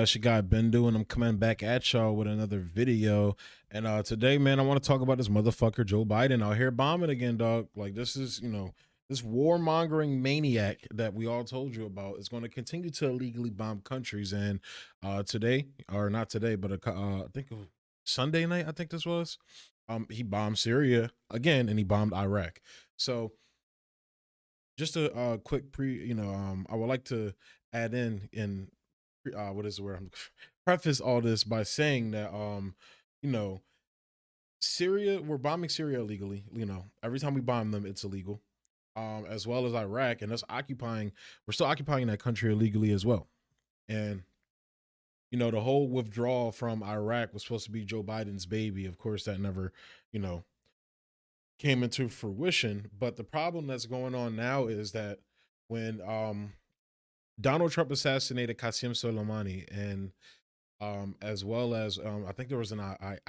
It's your guy Bendu, and I'm coming back at y'all with another video. And today, man, I want to talk about this motherfucker Joe Biden out here bombing again, dog. Like this is, this warmongering maniac that we all told you about is going to continue to illegally bomb countries. And today, or not today, but I think it was Sunday night, I think this was. He bombed Syria again, and he bombed Iraq. So just a quick I would like to add in what is the word I'm preface all this by saying that you know Syria, we're bombing Syria illegally. Every time we bomb them it's illegal, as well as Iraq, and we're still occupying that country illegally as well. And the whole withdrawal from Iraq was supposed to be Joe Biden's baby. Of course that never you know came into fruition. But the problem that's going on now is that when Donald Trump assassinated Qasem Soleimani, and as well as I think there was an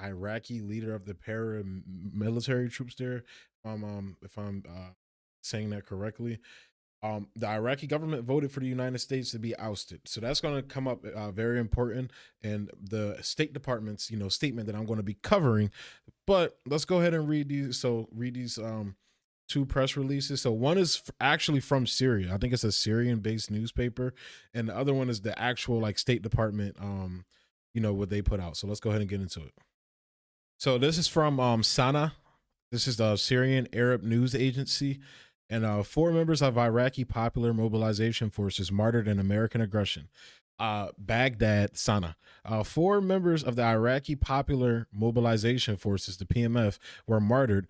Iraqi leader of the paramilitary troops there. If I'm saying that correctly, the Iraqi government voted for the United States to be ousted. So that's going to come up very important, and the State Department's statement that I'm going to be covering. But let's go ahead and read these. So read these two press releases. So one is actually from Syria. I think it's a Syrian-based newspaper, and the other one is the actual like State Department. What they put out. So let's go ahead and get into it. So this is from Sana. This is the Syrian Arab News Agency. And 4 members of Iraqi Popular Mobilization Forces martyred in American aggression. Baghdad, Sana. 4 members of the Iraqi Popular Mobilization Forces, the PMF, were martyred,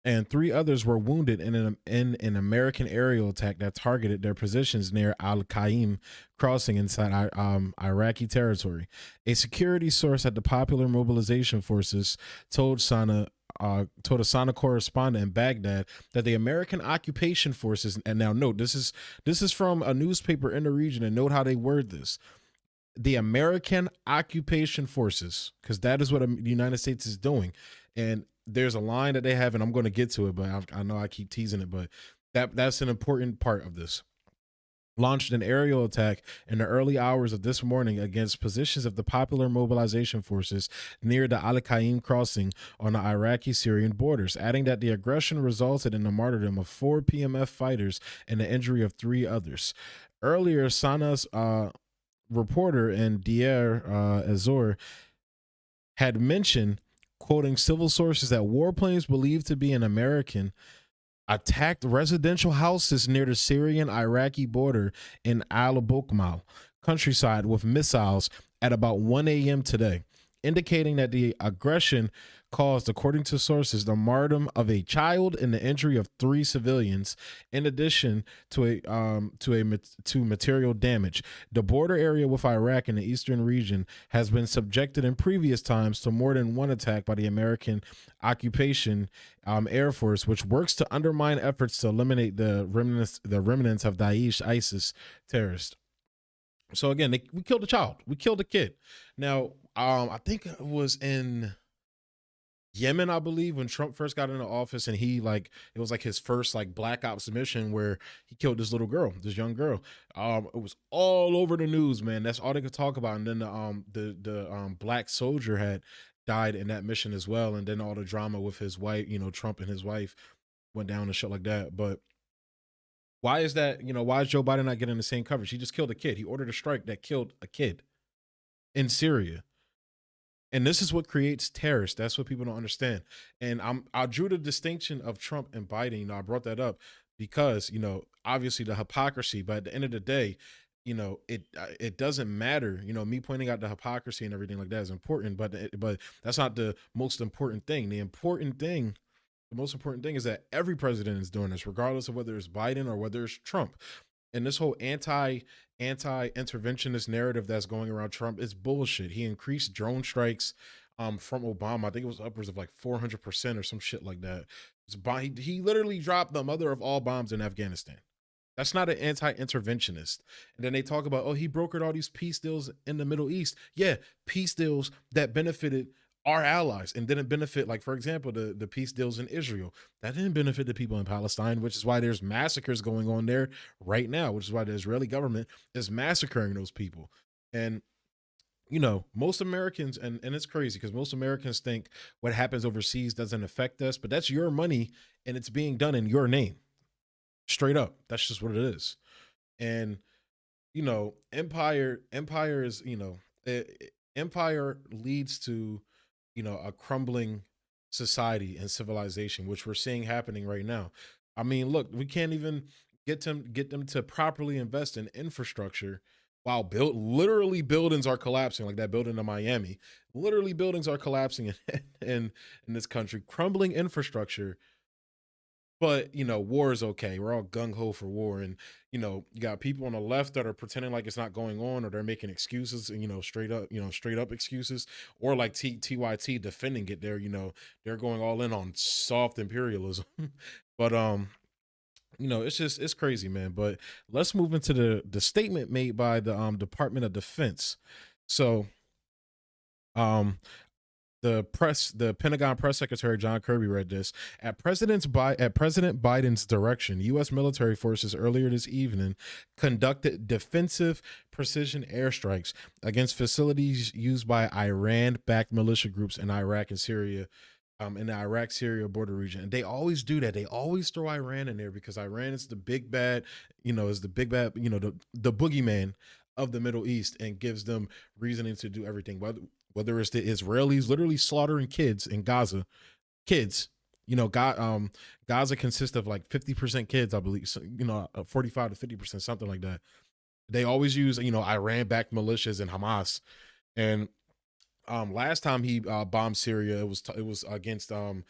and 3 others were wounded in an American aerial attack that targeted their positions near Al-Qaim crossing inside Iraqi territory. A security source at the Popular Mobilization Forces told a Sana correspondent in Baghdad that the American occupation forces, and now note this is from a newspaper in the region, and note how they word this: the American occupation forces, because that is what the United States is doing. And there's a line that they have, and I'm going to get to it, but I know I keep teasing it, but that's an important part of this. Launched an aerial attack in the early hours of this morning against positions of the Popular Mobilization Forces near the Al-Qaim crossing on the Iraqi-Syrian borders, adding that the aggression resulted in the martyrdom of 4 PMF fighters and the injury of 3 others. Earlier, Sana's reporter in Deir Azor had mentioned, quoting civil sources, that warplanes believed to be an American attacked residential houses near the Syrian-Iraqi border in Al-Bokmal countryside with missiles at about 1 a.m. today, indicating that the aggression caused, according to sources, the martyrdom of a child and the injury of 3 civilians, in addition to material damage. The border area with Iraq in the eastern region has been subjected in previous times to more than one attack by the American occupation Air Force, which works to undermine efforts to eliminate the remnants of Daesh ISIS terrorists. So again, we killed a child. We killed a kid. Now, I think it was in Yemen, I believe, when Trump first got into office, and it was like his first like black ops mission where he killed this little girl, this young girl. It was all over the news, man. That's all they could talk about. And then the black soldier had died in that mission as well. And then all the drama with his wife, Trump and his wife went down and shit like that. But why is that? Why is Joe Biden not getting the same coverage? He just killed a kid. He ordered a strike that killed a kid in Syria. And this is what creates terrorists. That's what people don't understand. And I drew the distinction of Trump and Biden. I brought that up because, obviously the hypocrisy, but at the end of the day, it doesn't matter. Me pointing out the hypocrisy and everything like that is important, but that's not the most important thing. The most important thing is that every president is doing this, regardless of whether it's Biden or whether it's Trump. And this whole anti-interventionist narrative that's going around Trump is bullshit. He increased drone strikes from Obama. I think it was upwards of like 400% or some shit like that. He literally dropped the mother of all bombs in Afghanistan. That's not an anti-interventionist. And then they talk about, oh, he brokered all these peace deals in the Middle East. Yeah, peace deals that benefited our allies and didn't benefit, like, for example, the peace deals in Israel. That didn't benefit the people in Palestine, which is why there's massacres going on there right now, which is why the Israeli government is massacring those people. And most Americans, and it's crazy because most Americans think what happens overseas doesn't affect us, but that's your money and it's being done in your name. Straight up. That's just what it is. And empire is, empire leads to, a crumbling society and civilization, which we're seeing happening right now. I mean, look, we can't even get them to properly invest in infrastructure while literally buildings are collapsing, like that building in Miami. Literally buildings are collapsing in this country, crumbling infrastructure. But war is okay. We're all gung ho for war, and you got people on the left that are pretending like it's not going on, or they're making excuses, and straight up excuses, or like TYT defending it. They're going all in on soft imperialism, but it's crazy, man. But let's move into the statement made by the Department of Defense. So um the Pentagon press secretary John Kirby read this at President Biden's direction. U.S. military forces earlier this evening conducted defensive precision airstrikes against facilities used by Iran-backed militia groups in Iraq and Syria. In the Iraq Syria border region. And they always do that. They always throw Iran in there because Iran is the big bad, is the big bad, the boogeyman of the Middle East, and gives them reasoning to do everything. Whether it's the Israelis literally slaughtering kids in Gaza, kids, Gaza consists of like 50% kids, I believe, 45 to 50%, something like that. They always use, Iran-backed militias and Hamas. And last time he bombed Syria, it was against Hezbollah,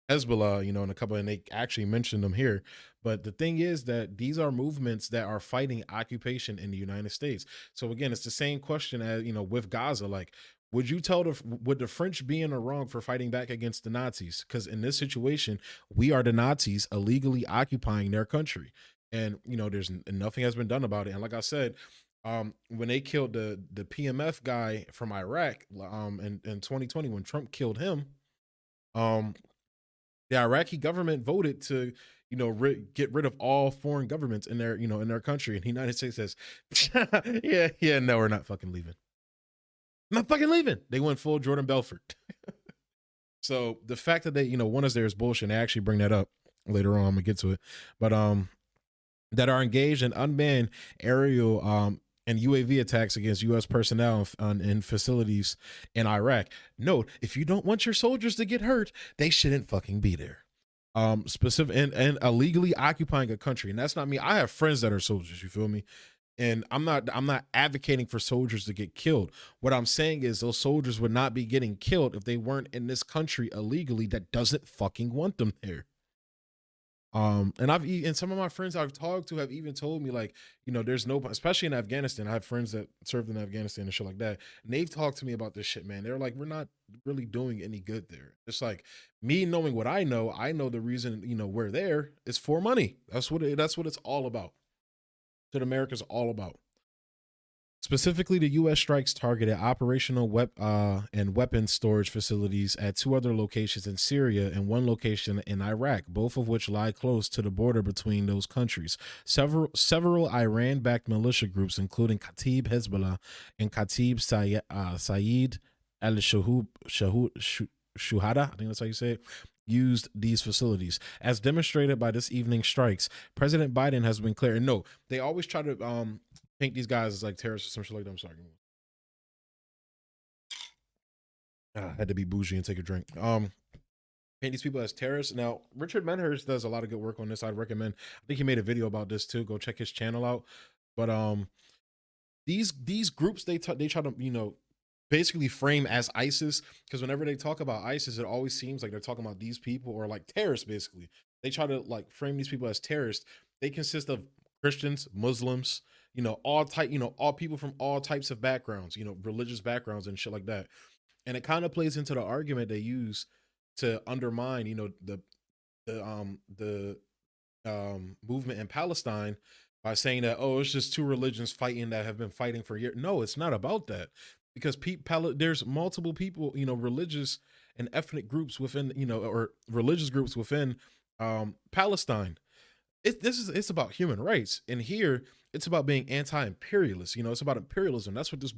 and a couple, and they actually mentioned them here. But the thing is that these are movements that are fighting occupation in the United States. So again, it's the same question as with Gaza. Like, would the French be in the wrong for fighting back against the Nazis? Because in this situation, we are the Nazis illegally occupying their country, and there's nothing has been done about it. And like I said, when they killed the PMF guy from Iraq, in 2020, when Trump killed him, the Iraqi government voted to, get rid of all foreign governments in their country. And the United States says, yeah, no, we're not fucking leaving. Not fucking leaving. They went full Jordan Belfort. So the fact that they, want us there is bullshit. And they actually bring that up later on. I'm gonna get to it. But that are engaged in unmanned aerial and UAV attacks against U.S. personnel in facilities in Iraq. Note, if you don't want your soldiers to get hurt, they shouldn't fucking be there. Specific and illegally occupying a country, and that's not me. I have friends that are soldiers. You feel me? And I'm not advocating for soldiers to get killed. What I'm saying is those soldiers would not be getting killed if they weren't in this country illegally that doesn't fucking want them there. And some of my friends I've talked to have even told me, like, there's no, especially in Afghanistan. I have friends that served in Afghanistan and shit like that. And they've talked to me about this shit, man. They're like, we're not really doing any good there. It's like me knowing what I know the reason, we're there is for money. That's what it's all about. That America's all about. Specifically, the U.S. strikes targeted operational and weapons storage facilities at 2 other locations in Syria and 1 location in Iraq, both of which lie close to the border between those countries. Several Iran-backed militia groups, including Kataib Hezbollah and Kataib Sayyid al-Shuhada, I think that's how you say it, used these facilities. As demonstrated by this evening's strikes, President Biden has been clear. And no, they always try to paint these guys as like terrorists or some shit like that. I'm sorry. Had to be bougie and take a drink. Paint these people as terrorists. Now, Richard Menhurst does a lot of good work on this. I'd recommend. I think he made a video about this too. Go check his channel out. But these groups they try to basically frame as ISIS, because whenever they talk about ISIS, it always seems like they're talking about these people or like terrorists. Basically, they try to like frame these people as terrorists. They consist of Christians, Muslims, all people from all types of backgrounds, religious backgrounds and shit like that. And it kind of plays into the argument they use to undermine, the movement in Palestine by saying that, oh, it's just 2 religions fighting that have been fighting for years. No, it's not about that, because there's multiple people, religious and ethnic groups within, or religious groups within Palestine. It's about human rights, and here it's about being anti-imperialist. It's about imperialism. That's what this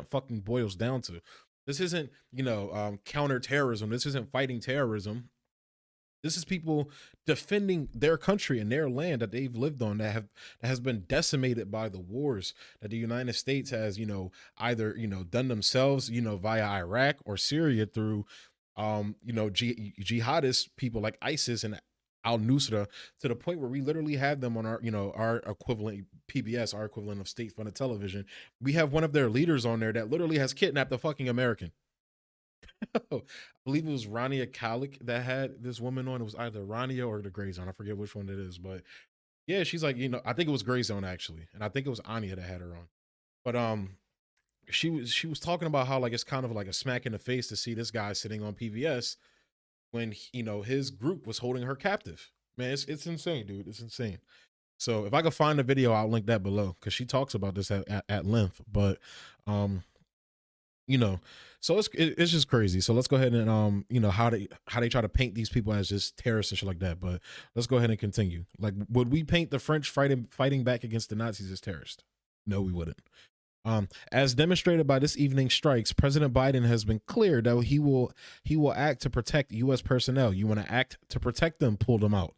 fucking boils down to. This isn't counterterrorism. This isn't fighting terrorism. This is people defending their country and their land that they've lived on, that has been decimated by the wars that the United States has, either done themselves, via Iraq or Syria through, jihadist people like ISIS and al-Nusra, to the point where we literally have them on our equivalent PBS, our equivalent of state-funded television. We have one of their leaders on there that literally has kidnapped a fucking American. I believe it was Rania Kalik that had this woman on. It was either Rania or the Grey Zone. I forget which one it is, but yeah, she's like, I think it was Grey Zone actually, and I think it was Anya that had her on. But she was talking about how, like, it's kind of like a smack in the face to see this guy sitting on PBS when his group was holding her captive. Man, it's insane, dude. It's insane. So if I could find the video, I'll link that below, because she talks about this at length. But so it's just crazy. So let's go ahead and how they try to paint these people as just terrorists and shit like that. But let's go ahead and continue. Like, would we paint the French fighting back against the Nazis as terrorists? No, we wouldn't. As demonstrated by this evening's strikes, President Biden has been clear that he will act to protect U.S. personnel. You want to act to protect them, pull them out.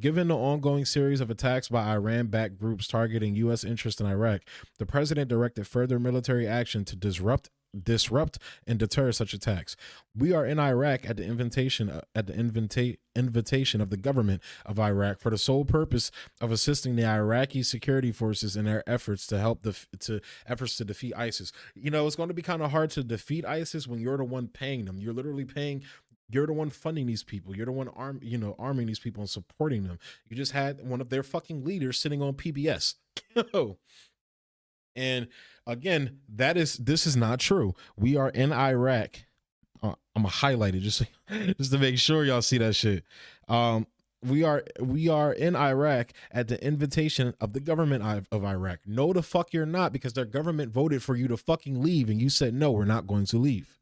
Given the ongoing series of attacks by Iran-backed groups targeting U.S. interests in Iraq, the president directed further military action to disrupt and deter such attacks. We are in Iraq at the invitation of the government of Iraq for the sole purpose of assisting the Iraqi security forces in their efforts to help efforts to defeat ISIS. It's going to be kind of hard to defeat ISIS when you're the one paying them. You're literally paying. You're the one funding these people. You're the one arming these people and supporting them. You just had one of their fucking leaders sitting on PBS. And again, this is not true. We are in Iraq. I'm gonna highlight it just to make sure y'all see that shit. We are in Iraq at the invitation of the government of Iraq. No, the fuck you're not, because their government voted for you to fucking leave, and you said no, we're not going to leave.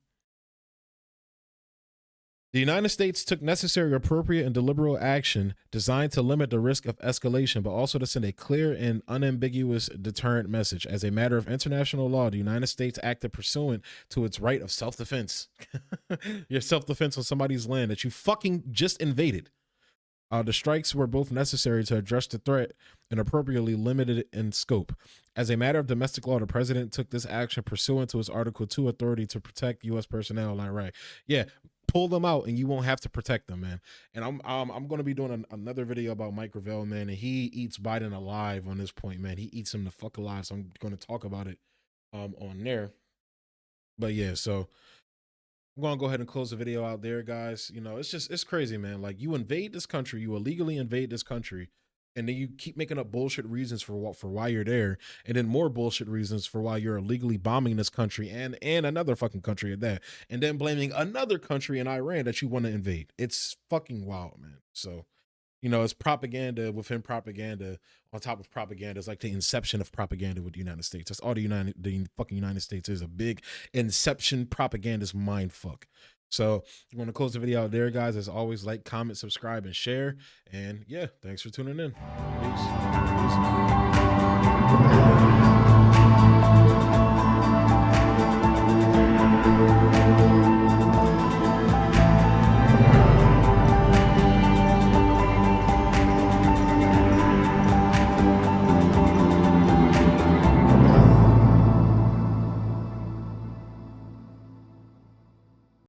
The United States took necessary, appropriate, and deliberate action designed to limit the risk of escalation, but also to send a clear and unambiguous deterrent message. As a matter of international law, the United States acted pursuant to its right of self-defense. Your self-defense on somebody's land that you fucking just invaded. The strikes were both necessary to address the threat and appropriately limited in scope. As a matter of domestic law, the president took this action pursuant to his Article 2 authority to protect U.S. personnel in Iraq. Yeah, pull them out and you won't have to protect them, man. And I'm going to be doing another video about Mike Gravel, man, and he eats Biden alive on this point, man. He eats him the fuck alive, so I'm going to talk about it on there. But yeah, so I'm going to go ahead and close the video out there, guys. It's crazy, man. Like, you invade this country, you illegally invade this country, and then you keep making up bullshit reasons for why you're there, and then more bullshit reasons for why you're illegally bombing this country and another fucking country at that, and then blaming another country in Iran that you want to invade. It's fucking wild, man. So, it's propaganda within propaganda on top of propaganda. It's like the inception of propaganda with the United States. That's all the fucking United States is, a big inception propagandist mind fuck. So I'm going to close the video out there, guys. As always, like, comment, subscribe, and share. And yeah, thanks for tuning in. Peace.